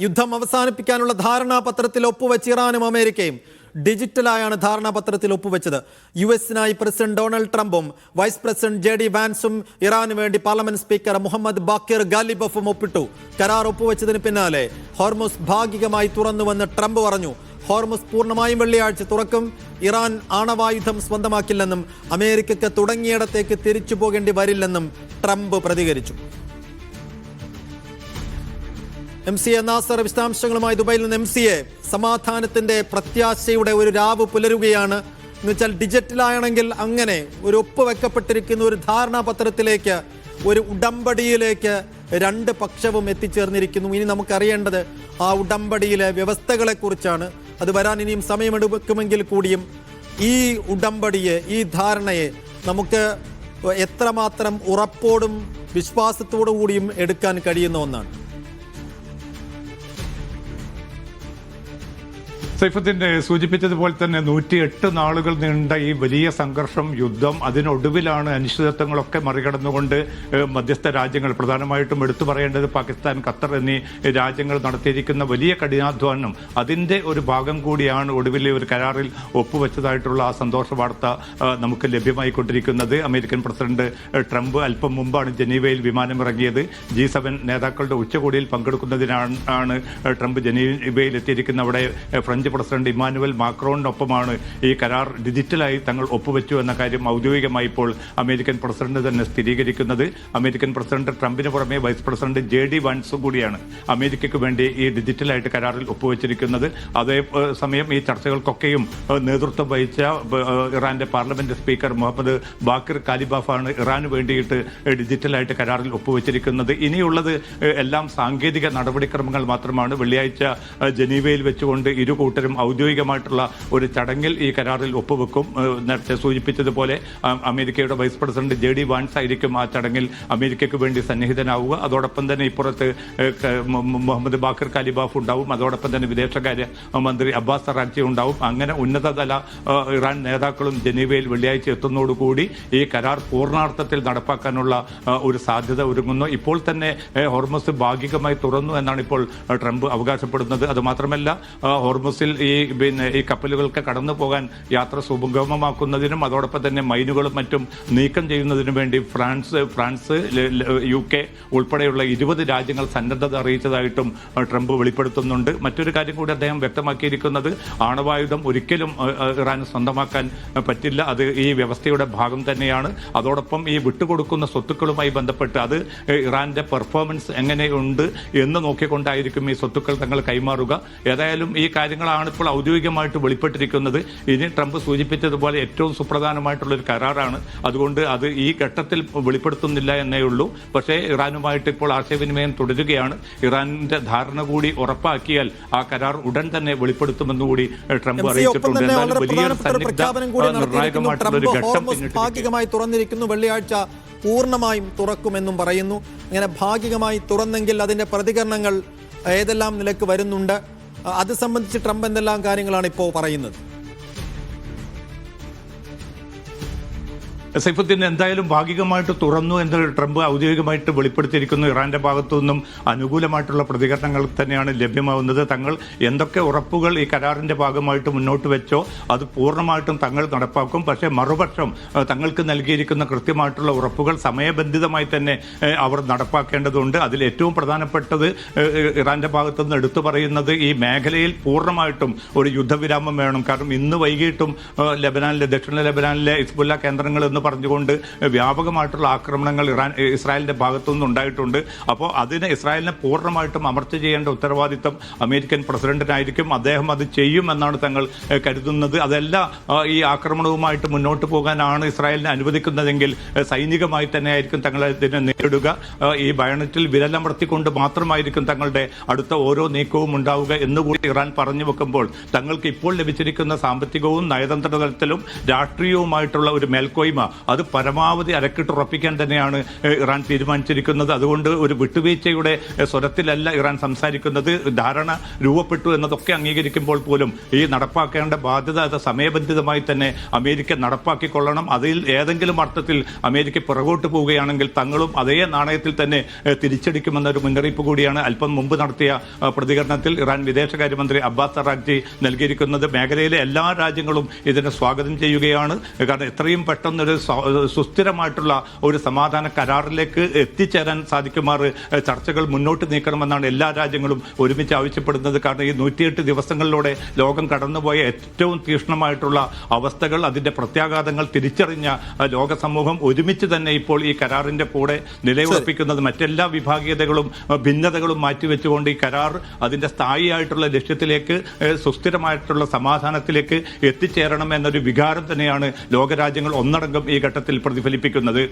യുദ്ധം അവസാനിപ്പിക്കാനുള്ള ധാരണാപത്രത്തിൽ ഒപ്പുവെച്ച് ഇറാനും അമേരിക്കയും ഡിജിറ്റലായാണ് ധാരണാപത്രത്തിൽ ഒപ്പുവെച്ചത്. യുഎസിനായി പ്രസിഡന്റ് ഡൊണാൾഡ് ട്രംപും വൈസ് പ്രസിഡന്റ് JD വാൻസും ഇറാന് വേണ്ടി പാർലമെന്റ് സ്പീക്കർ മുഹമ്മദ് ബാക്കിർ ഗാലിബഫും ഒപ്പിട്ടു. കരാർ ഒപ്പുവെച്ചതിന് പിന്നാലെ ഹോർമുസ് ഭാഗികമായി തുറന്നുവെന്ന് ട്രംപ് പറഞ്ഞു. ഹോർമുസ് പൂർണ്ണമായും വെള്ളിയാഴ്ച തുറക്കും. ഇറാൻ ആണവായുധം സ്വന്തമാക്കില്ലെന്നും അമേരിക്കയ്ക്ക് തുടങ്ങിയിടത്തേക്ക് തിരിച്ചു പോകേണ്ടി വരില്ലെന്നും ട്രംപ് പ്രതികരിച്ചു. MCA നാസർ വിശദാംശങ്ങളുമായി ദുബൈയിൽ നിന്ന്. MCA, സമാധാനത്തിന്റെ പ്രത്യാശയുടെ ഒരു രാവ് പുലരുകയാണ്. എന്നുവെച്ചാൽ ഡിജിറ്റലാണെങ്കിൽ അങ്ങനെ ഒരു ഒപ്പുവെക്കപ്പെട്ടിരിക്കുന്ന ഒരു ധാരണാപത്രത്തിലേക്ക്, ഒരു ഉടമ്പടിയിലേക്ക് രണ്ട് പക്ഷവും എത്തിച്ചേർന്നിരിക്കുന്നു. ഇനി നമുക്കറിയേണ്ടത് ആ ഉടമ്പടിയിലെ വ്യവസ്ഥകളെ കുറിച്ചാണ്. അത് വരാൻ ഇനിയും സമയമെടുക്കുമെങ്കിൽ കൂടിയും ഈ ഉടമ്പടിയെ, ഈ ധാരണയെ നമുക്ക് എത്രമാത്രം ഉറപ്പോടും വിശ്വാസത്തോടു കൂടിയും എടുക്കാൻ കഴിയുന്ന ഒന്നാണ്. സൈഫുദ്ദീൻ സൂചിപ്പിച്ചതുപോലെ തന്നെ 108 നാളുകൾ നീണ്ട ഈ വലിയ സംഘർഷം, യുദ്ധം, അതിനൊടുവിലാണ് അനിശ്ചിതത്വങ്ങളൊക്കെ മറികടന്നുകൊണ്ട് മധ്യസ്ഥ രാജ്യങ്ങൾ, പ്രധാനമായിട്ടും എടുത്തു പറയേണ്ടത് പാകിസ്ഥാൻ, ഖത്തർ എന്നീ രാജ്യങ്ങൾ നടത്തിയിരിക്കുന്ന വലിയ കഠിനാധ്വാനം, അതിൻ്റെ ഒരു ഭാഗം കൂടിയാണ് ഒടുവിൽ ഒരു കരാറിൽ ഒപ്പുവെച്ചതായിട്ടുള്ള ആ സന്തോഷ വാർത്ത നമുക്ക് ലഭ്യമായിക്കൊണ്ടിരിക്കുന്നത്. അമേരിക്കൻ പ്രസിഡന്റ് ട്രംപ് അല്പം മുമ്പാണ് ജനീവയിൽ വിമാനമിറങ്ങിയത്. G7 നേതാക്കളുടെ ഉച്ചകോടിയിൽ പങ്കെടുക്കുന്നതിനാണ് ട്രംപ് ജനീവയിൽ എത്തിയിരിക്കുന്നത്. അവിടെ ഫ്രഞ്ച് പ്രസിഡന്റ് ഇമ്മാനുവൽ മാക്രോണിനൊപ്പമാണ് ഈ കരാർ ഡിജിറ്റലായി തങ്ങൾ ഒപ്പുവെച്ചു എന്ന കാര്യം ഔദ്യോഗികമായി ഇപ്പോൾ അമേരിക്കൻ പ്രസിഡന്റ് തന്നെ സ്ഥിരീകരിക്കുന്നത്. അമേരിക്കൻ പ്രസിഡന്റ് ട്രംപിന് പുറമെ വൈസ് പ്രസിഡന്റ് JD വാൻസും കൂടിയാണ് അമേരിക്കയ്ക്ക് വേണ്ടി ഈ ഡിജിറ്റലായിട്ട് കരാറിൽ ഒപ്പുവെച്ചിരിക്കുന്നത്. അതേസമയം ഈ ചർച്ചകൾക്കൊക്കെയും നേതൃത്വം വഹിച്ച ഇറാന്റെ പാർലമെന്റ് സ്പീക്കർ മുഹമ്മദ് ബാക്കിർ ഗാലിബാഫാണ് ഇറാന് വേണ്ടിയിട്ട് ഡിജിറ്റലായിട്ട് കരാറിൽ ഒപ്പുവെച്ചിരിക്കുന്നത്. ഇനിയുള്ളത് എല്ലാം സാങ്കേതിക നടപടിക്രമങ്ങൾ മാത്രമാണ്. വെള്ളിയാഴ്ച ജനീവയിൽ വെച്ചുകൊണ്ട് ഇരു കൂട്ടരും ഔദ്യോഗികമായിട്ടുള്ള ഒരു ചടങ്ങിൽ ഈ കരാറിൽ ഒപ്പുവെക്കും. നേരത്തെ സൂചിപ്പിച്ചതുപോലെ അമേരിക്കയുടെ വൈസ് പ്രസിഡന്റ് JD വാൻസ് ആയിരിക്കും ആ ചടങ്ങിൽ അമേരിക്കയ്ക്ക് വേണ്ടി സന്നിഹിതനാവുക. അതോടൊപ്പം തന്നെ ഇപ്പുറത്ത് മുഹമ്മദ് ബാക്കിർ ഗാലിബാഫ് ഉണ്ടാവും. അതോടൊപ്പം തന്നെ വിദേശകാര്യ മന്ത്രി അബ്ബാസ് അറാഗ്ചി ഉണ്ടാവും. അങ്ങനെ ഉന്നതതല ഇറാൻ നേതാക്കളും ജനീവയിൽ വെള്ളിയാഴ്ച എത്തുന്നതോടുകൂടി ഈ കരാർ പൂർണ്ണാർത്ഥത്തിൽ നടപ്പാക്കാനുള്ള ഒരു സാധ്യത ഒരുങ്ങുന്നു. ഇപ്പോൾ തന്നെ ഹോർമുസ് ഭാഗികമായി തുറന്നു എന്നാണ് ഇപ്പോൾ ട്രംപ് അവകാശപ്പെടുന്നത്. അതുമാത്രമല്ല, ഹോർമുസിൽ ഈ കപ്പലുകൾക്ക് കടന്നു പോകാൻ യാത്ര സുഗമമാക്കുന്നതിനും അതോടൊപ്പം തന്നെ മൈനുകളും മറ്റും നീക്കം ചെയ്യുന്നതിനും വേണ്ടി ഫ്രാൻസ്, UK ഉൾപ്പെടെയുള്ള 20 രാജ്യങ്ങൾ സന്നദ്ധത അറിയിച്ചതായിട്ടും ട്രംപ് വെളിപ്പെടുത്തുന്നുണ്ട്. മറ്റൊരു കാര്യം കൂടി അദ്ദേഹം വ്യക്തമാക്കിയിരിക്കുന്നത്, ആണവായുധം ഒരിക്കലും ഇറാന് സ്വന്തമാക്കാൻ പറ്റില്ല. അത് ഈ വ്യവസ്ഥയുടെ ഭാഗം തന്നെയാണ്. അതോടൊപ്പം ഈ വിട്ടുകൊടുക്കുന്ന സ്വത്തുക്കളുമായി ബന്ധപ്പെട്ട് അത് ഇറാന്റെ പെർഫോമൻസ് എങ്ങനെയുണ്ട് എന്ന് നോക്കിക്കൊണ്ടായിരിക്കും ഈ സ്വത്തുക്കൾ തങ്ങൾ കൈമാറുക. ഏതായാലും ഈ കാര്യങ്ങളാണ് ഇപ്പോൾ ഔദ്യോഗികമായിട്ട് വെളിപ്പെട്ടിരിക്കുന്നത്. ഇനി ട്രംപ് സൂചിപ്പിച്ചതുപോലെ ഏറ്റവും സുപ്രധാനമായിട്ടുള്ള ഒരു കരാറാണ്. അതുകൊണ്ട് അത് ഈ ഘട്ടത്തിൽ വെളിപ്പെടുത്തുന്നില്ല എന്നേ ഉള്ളൂ. പക്ഷേ ഇറാനുമായിട്ട് ഇപ്പോൾ ആശയവിനിമയം തുടരുകയാണ്. ഇറാനിന്റെ ധാരണ കൂടി ഉറപ്പാക്കിയാൽ ആ കരാർ ഉടൻ തന്നെ വെളിപ്പെടുത്തുമെന്നുകൂടി ട്രംപ് അറിയിച്ചിട്ടുണ്ട്. ഭാഗികമായി തുറന്നിരിക്കുന്നു. വെള്ളിയാഴ്ച പൂർണ്ണമായും തുറക്കുമെന്നും പറയുന്നു. അങ്ങനെ ഭാഗികമായി തുറന്നെങ്കിൽ അതിന്റെ പ്രതികരണങ്ങൾ ഏതെല്ലാം നിലക്ക് വരുന്നുണ്ട്? അത് സംബന്ധിച്ച് ട്രംപ് എന്തെല്ലാം കാര്യങ്ങളാണ് ഇപ്പോൾ പറയുന്നത്? സൈഫുദ്ദീൻ, എന്തായാലും ഭാഗികമായിട്ട് തുറന്നു എന്ന് ട്രംപ് ഔദ്യോഗികമായിട്ട് വെളിപ്പെടുത്തിയിരിക്കുന്നു. ഇറാന്റെ ഭാഗത്തു നിന്നും അനുകൂലമായിട്ടുള്ള പ്രതികരണങ്ങൾ തന്നെയാണ് ലഭ്യമാവുന്നത്. തങ്ങൾ എന്തൊക്കെ ഉറപ്പുകൾ ഈ കരാറിന്റെ ഭാഗമായിട്ട് മുന്നോട്ട് വെച്ചോ അത് പൂർണ്ണമായിട്ടും തങ്ങൾ നടപ്പാക്കും. പക്ഷേ മറുപക്ഷം തങ്ങൾക്ക് നൽകിയിരിക്കുന്ന കൃത്യമായിട്ടുള്ള ഉറപ്പുകൾ സമയബന്ധിതമായി തന്നെ അവർ നടപ്പാക്കേണ്ടതുണ്ട്. അതിൽ ഏറ്റവും പ്രധാനപ്പെട്ടത് ഇറാന്റെ ഭാഗത്തു നിന്ന് എടുത്തു പറയുന്നത് ഈ മേഖലയിൽ പൂർണ്ണമായിട്ടും ഒരു യുദ്ധവിരാമം വേണം. കാരണം ഇന്ന് വൈകിട്ടും ദക്ഷിണ ലെബനാനിലെ ഹിസ്ബുല്ല കേന്ദ്രങ്ങൾ എന്ന് പറഞ്ഞുകൊണ്ട് വ്യാപകമായിട്ടുള്ള ആക്രമണങ്ങൾ ഇസ്രായേലിന്റെ ഭാഗത്തുനിന്ന് ഉണ്ടായിട്ടുണ്ട്. അപ്പോൾ അതിന് ഇസ്രായേലിനെ പൂർണ്ണമായിട്ടും അമർച്ച ചെയ്യേണ്ട ഉത്തരവാദിത്തം അമേരിക്കൻ പ്രസിഡന്റിനായിരിക്കും. അദ്ദേഹം അത് ചെയ്യുമെന്നാണ് തങ്ങൾ കരുതുന്നത്. അതല്ല ഈ ആക്രമണവുമായിട്ട് മുന്നോട്ട് പോകാനാണ് ഇസ്രായേലിനെ അനുവദിക്കുന്നതെങ്കിൽ സൈനികമായി തന്നെ ആയിരിക്കും തങ്ങൾ ഇതിനെ നേരിടുക. ഈ ബയണറ്റിൽ വിരലമർത്തിക്കൊണ്ട് മാത്രമായിരിക്കും തങ്ങളുടെ അടുത്ത ഓരോ നീക്കവും ഉണ്ടാവുക എന്നുകൂടി ഇറാൻ പറഞ്ഞു വെക്കുമ്പോൾ തങ്ങൾക്ക് ഇപ്പോൾ ലഭിച്ചിരിക്കുന്ന സാമ്പത്തികവും നയതന്ത്ര തലത്തിലും രാഷ്ട്രീയവുമായിട്ടുള്ള ഒരു മേൽക്കോയ്മ അത് പരമാവധി അരക്കിട്ടുറപ്പിക്കാൻ തന്നെയാണ് ഇറാൻ തീരുമാനിച്ചിരിക്കുന്നത്. അതുകൊണ്ട് ഒരു വിട്ടുവീഴ്ചയുടെ സ്വരത്തിലല്ല ഇറാൻ സംസാരിക്കുന്നത്. ധാരണ രൂപപ്പെട്ടു എന്നതൊക്കെ അംഗീകരിക്കുമ്പോൾ പോലും ഈ നടപ്പാക്കേണ്ട ബാധ്യത അത് സമയബന്ധിതമായി തന്നെ അമേരിക്ക നടപ്പാക്കിക്കൊള്ളണം. അതിൽ ഏതെങ്കിലും അർത്ഥത്തിൽ അമേരിക്ക പുറകോട്ട് പോവുകയാണെങ്കിൽ തങ്ങളും അതേ നാണയത്തിൽ തന്നെ തിരിച്ചടിക്കുമെന്നൊരു മുന്നറിയിപ്പ് കൂടിയാണ് അല്പം മുമ്പ് നടത്തിയ പ്രതികരണത്തിൽ ഇറാൻ വിദേശകാര്യമന്ത്രി അബ്ബാസ് അറാഗ്ചി നൽകിയിരിക്കുന്നത്. മേഖലയിലെ എല്ലാ രാജ്യങ്ങളും ഇതിനെ സ്വാഗതം ചെയ്യുകയാണ്. കാരണം എത്രയും പെട്ടെന്നൊരു സുസ്ഥിരമായിട്ടുള്ള ഒരു സമാധാന കരാറിലേക്ക് എത്തിച്ചേരാൻ സാധിക്കുമാർ ചർച്ചകൾ മുന്നോട്ട് നീക്കണമെന്നാണ് എല്ലാ രാജ്യങ്ങളും ഒരുമിച്ച് ആവശ്യപ്പെടുന്നത്. കാരണം ഈ 108 ദിവസങ്ങളിലൂടെ ലോകം കടന്നുപോയ ഏറ്റവും തീക്ഷ്ണമായിട്ടുള്ള അവസ്ഥകൾ, അതിന്റെ പ്രത്യാഘാതങ്ങൾ തിരിച്ചറിഞ്ഞ ലോക സമൂഹം ഒരുമിച്ച് തന്നെ ഇപ്പോൾ ഈ കരാറിന്റെ കൂടെ നിലയുറപ്പിക്കുന്നത് മറ്റെല്ലാ വിഭാഗീയതകളും ഭിന്നതകളും മാറ്റിവെച്ചുകൊണ്ട് ഈ കരാർ അതിന്റെ സ്ഥായിയായിട്ടുള്ള ലക്ഷ്യത്തിലേക്ക്, സുസ്ഥിരമായിട്ടുള്ള സമാധാനത്തിലേക്ക് എത്തിച്ചേരണം എന്നൊരു വികാരം തന്നെയാണ് ലോകരാജ്യങ്ങൾ ഒന്നടങ്കം ഈ ഘട്ടത്തിൽ പ്രതിഫലിപ്പിക്കുന്നത്.